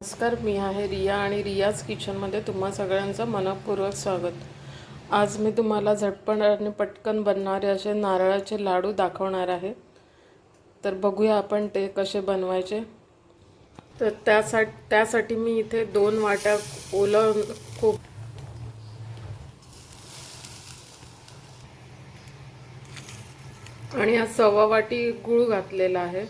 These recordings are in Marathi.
नमस्कार, मी आहे रिया आणि रियाज किचनमध्ये तुम्हा सगळ्यांचं मनपूर्वक स्वागत। आज मी तुम्हाला झटपट आणि पटकन बनणारे असे नारळाचे लाडू दाखवणार आहे। तर बघूया आपण ते कसे बनवायचे। तर त्यासाठी मी इथे 2 वाट्या ओलं खूप आणि 1.25 वाटी गूळ घातलेला आहे।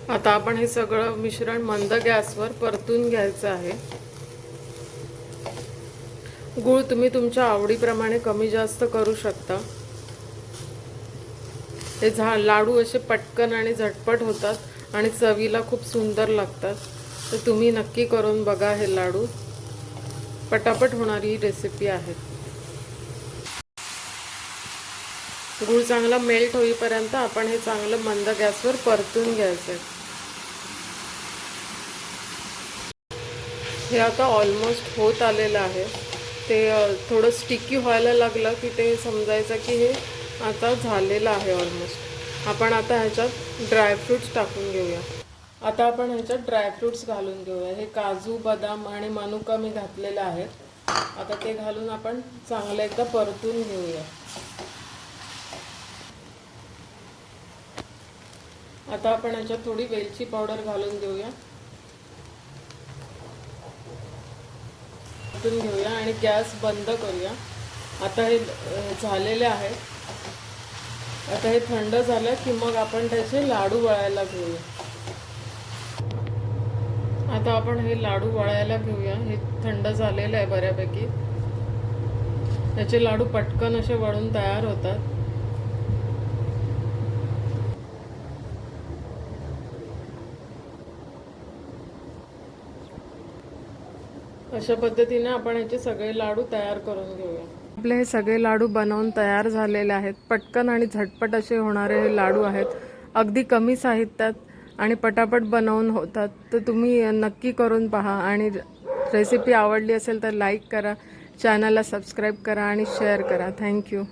आता आपण हे सगळं मिश्रण मंद गॅसवर परतून घ्यायचं आहे। गूळ तुम्ही तुमच्या आवडीप्रमाणे कमी जास्त करू शकता। हे लाडू असे पटकन आणि झटपट होतात आणि चवीला खूप सुंदर लागतात। तर तुम्ही नक्की करून बघा। हे लाडू पटापट होणारी रेसिपी आहे। गूळ चांगला मेल्ट होईपर्यंत आपण हे चांगलं मंद गॅसवर परतून घ्यायचं। हे आता ऑलमोस्ट होत आलेलं आहे। ते थोडं स्टिकी व्हायला लागलं की ते समजायचं की हे आता झालेलं आहे ऑलमोस्ट। आपण आता ह्याच्यात ड्रायफ्रूट्स टाकून घेऊया। आता आपण ह्याच्यात ड्रायफ्रूट्स घालून घेऊया। हे काजू, बदाम आणि मनुका मी घातलेले आहेत। आता ते घालून आपण चांगलं एकदा परतून घेऊया। आता आपण ह्याच्यात थोडी वेलची पावडर घालून घेऊया। परतून घेऊया आणि गॅस बंद करूया। आता हे झालेले आहे। आता हे थंड झालं की मग आपण त्याचे लाडू वळायला घेऊया। आता आपण हे लाडू वळायला घेऊया। हे थंड झालेलं आहे बऱ्यापैकी। त्याचे लाडू पटकन असे वळून तयार होतात। अशा पद्धतीने आपण याचे सगळे लाडू तयार करून घेऊया। आपले हे सगळे लाडू बनवून तयार झालेले आहेत। पटकन आणि झटपट असे होणारे हे लाडू आहेत। अगदी कमी साहित्यात आणि पटापट बनवून होतात। तर तुम्ही नक्की करून पहा आणि रेसिपी आवडली असेल तर लाईक करा, चॅनलला सबस्क्राईब करा आणि शेअर करा। थँक्यू।